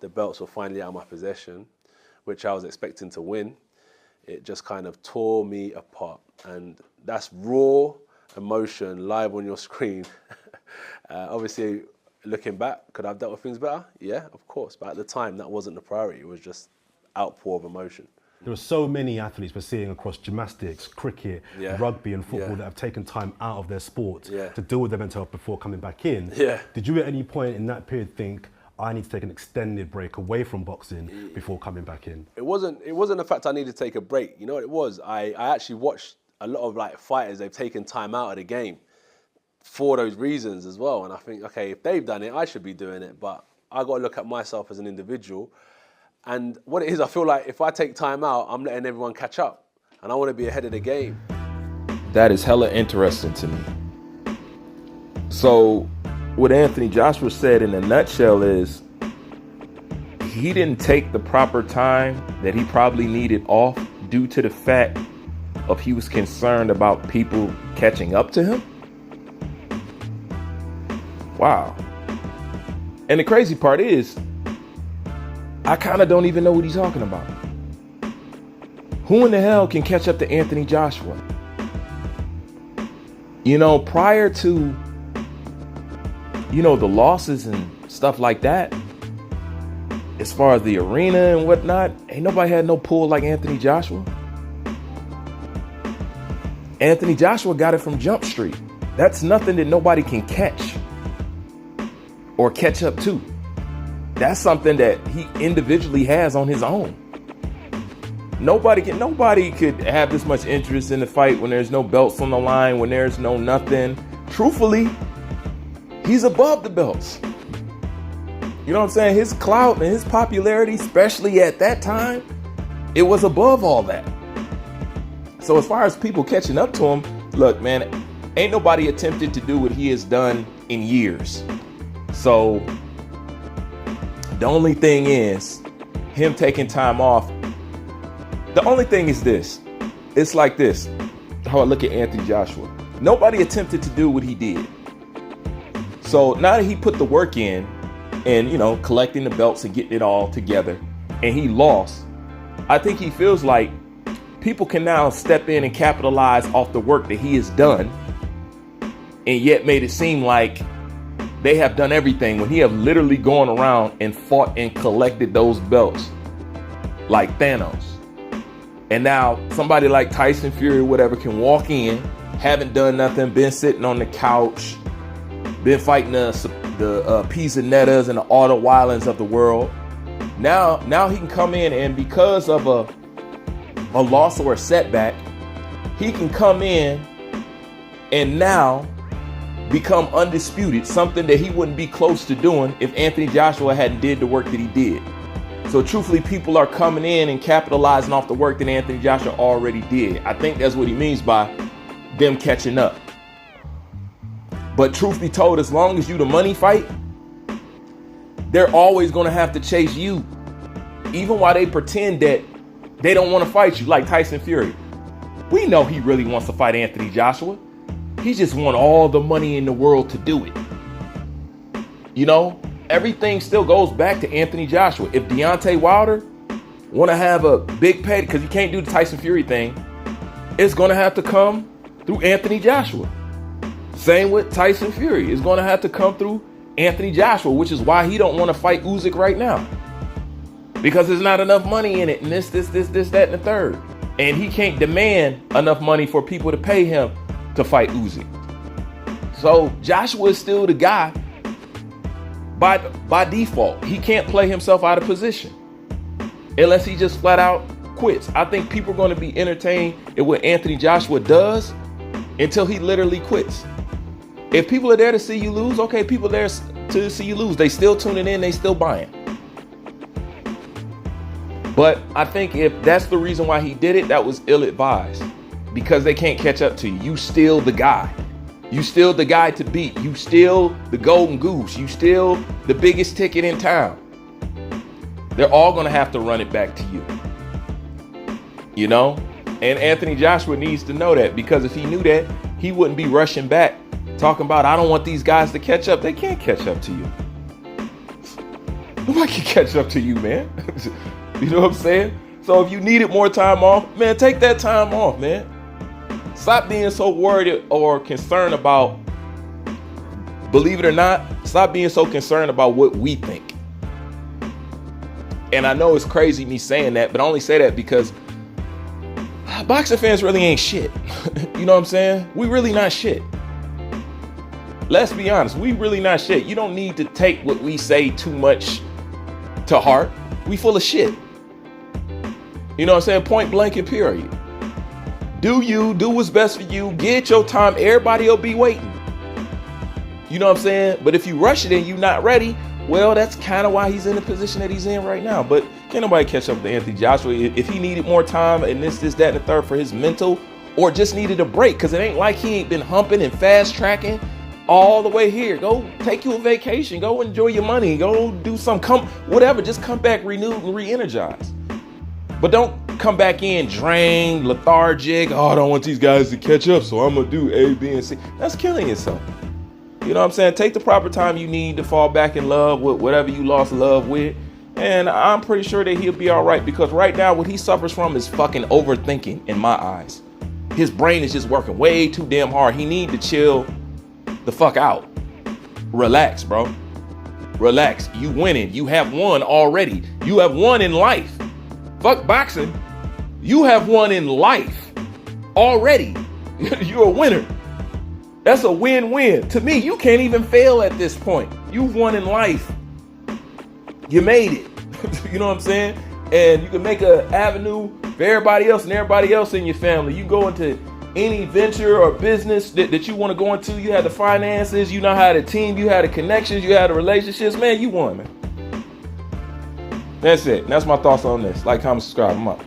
the belts were finally out of my possession, which I was expecting to win, it just kind of tore me apart. And that's raw emotion live on your screen. Obviously, looking back, could I have dealt with things better? Yeah, of course. But at the time, that wasn't the priority. It was just outpour of emotion. There are so many athletes we're seeing across gymnastics, cricket, rugby and football that have taken time out of their sport to deal with their mental health before coming back in. Did you at any point in that period think, I need to take an extended break away from boxing before coming back in? It wasn't the fact I needed to take a break. You know what it was? I actually watched a lot of like fighters, they've taken time out of the game for those reasons as well. And I think, okay, if they've done it, I should be doing it. But I got to look at myself as an individual. And what it is, I feel like if I take time out, I'm letting everyone catch up. And I want to be ahead of the game. That is hella interesting to me. So what Anthony Joshua said in a nutshell is he didn't take the proper time that he probably needed off due to the fact of he was concerned about people catching up to him. Wow. And the crazy part is, I kind of don't even know what he's talking about. Who in the hell can catch up to Anthony Joshua? You know, prior to, you know, the losses and stuff like that, as far as the arena and whatnot, ain't nobody had no pull like Anthony Joshua. Anthony Joshua got it from Jump Street. That's nothing that nobody can catch or catch up to. That's something that he individually has on his own. Nobody could have this much interest in the fight when there's no belts on the line, when there's no nothing. Truthfully, he's above the belts. You know what I'm saying? His clout and his popularity, especially at that time, it was above all that. So as far as people catching up to him, look, man, ain't nobody attempted to do what he has done in years. So the only thing is him taking time off. The only thing is this. It's like this. How I look at Anthony Joshua. Nobody attempted to do what he did. So now that he put the work in and, you know, collecting the belts and getting it all together and he lost, I think he feels like people can now step in and capitalize off the work that he has done and yet made it seem like they have done everything when he have literally gone around and fought and collected those belts like Thanos. And now somebody like Tyson Fury or whatever can walk in, haven't done nothing, been sitting on the couch, been fighting the Pisanettas and the Otto Weilans of the world. Now he can come in and because of a loss or a setback, he can come in and now become undisputed, something that he wouldn't be close to doing if Anthony Joshua hadn't did the work that he did. So truthfully, people are coming in and capitalizing off the work that Anthony Joshua already did. I think that's what he means by them catching up. But truth be told, as long as you the money fight, they're always going to have to chase you. Even while they pretend that they don't want to fight you, like Tyson Fury. We know he really wants to fight Anthony Joshua. He just wants all the money in the world to do it. You know, everything still goes back to Anthony Joshua. If Deontay Wilder want to have a big pay, because he can't do the Tyson Fury thing, it's going to have to come through Anthony Joshua. Same with Tyson Fury. It's going to have to come through Anthony Joshua, which is why he don't want to fight Usyk right now. Because there's not enough money in it, and this, that, and the third. And he can't demand enough money for people to pay him to fight Usyk. So Joshua is still the guy by default. He can't play himself out of position unless he just flat out quits. I think people are going to be entertained in what Anthony Joshua does until he literally quits. If people are there to see you lose, okay, people are there to see you lose. They still tuning in, they still buying. But I think if that's the reason why he did it, that was ill-advised. Because they can't catch up to you. You still the guy. You still the guy to beat. You still the golden goose. You still the biggest ticket in town. They're all going to have to run it back to you. You know? And Anthony Joshua needs to know that, because if he knew that, he wouldn't be rushing back talking about, I don't want these guys to catch up. They can't catch up to you. Nobody can catch up to you, man. You know what I'm saying? So if you needed more time off, man, take that time off, man. Stop being so worried or concerned about, believe it or not, stop being so concerned about what we think. And I know it's crazy me saying that, but I only say that because boxing fans really ain't shit. You know what I'm saying? We really not shit. Let's be honest, we really not shit. You don't need to take what we say too much to heart. We full of shit. You know what I'm saying? Point blank and period. Do you, do what's best for you, get your time, everybody will be waiting. You know what I'm saying? But if you rush it and you're not ready, well, that's kind of why he's in the position that he's in right now. But can't nobody catch up to Anthony Joshua. If he needed more time and this, that, and the third for his mental, or just needed a break, because it ain't like he ain't been humping and fast tracking all the way here. Go take you a vacation. Go enjoy your money. Go do some, whatever. Just come back renewed and re-energized. But don't come back in drained, lethargic. Oh, I don't want these guys to catch up, so I'm going to do A, B, and C. That's killing yourself. You know what I'm saying? Take the proper time you need to fall back in love with whatever you lost love with. And I'm pretty sure that he'll be all right, because right now what he suffers from is fucking overthinking in my eyes. His brain is just working way too damn hard. He need to chill the fuck out. Relax, bro. Relax. You winning. You have won already. You have won in life. Fuck boxing. You have won in life already. You're a winner. That's a win-win. To me, you can't even fail at this point. You've won in life. You made it. You know what I'm saying? And you can make an avenue for everybody else and everybody else in your family. You go into any venture or business that you want to go into. You have the finances, you know how to team, you have the connections, you have the relationships. Man, you won, man. That's it. That's my thoughts on this. Like, comment, subscribe. I'm out.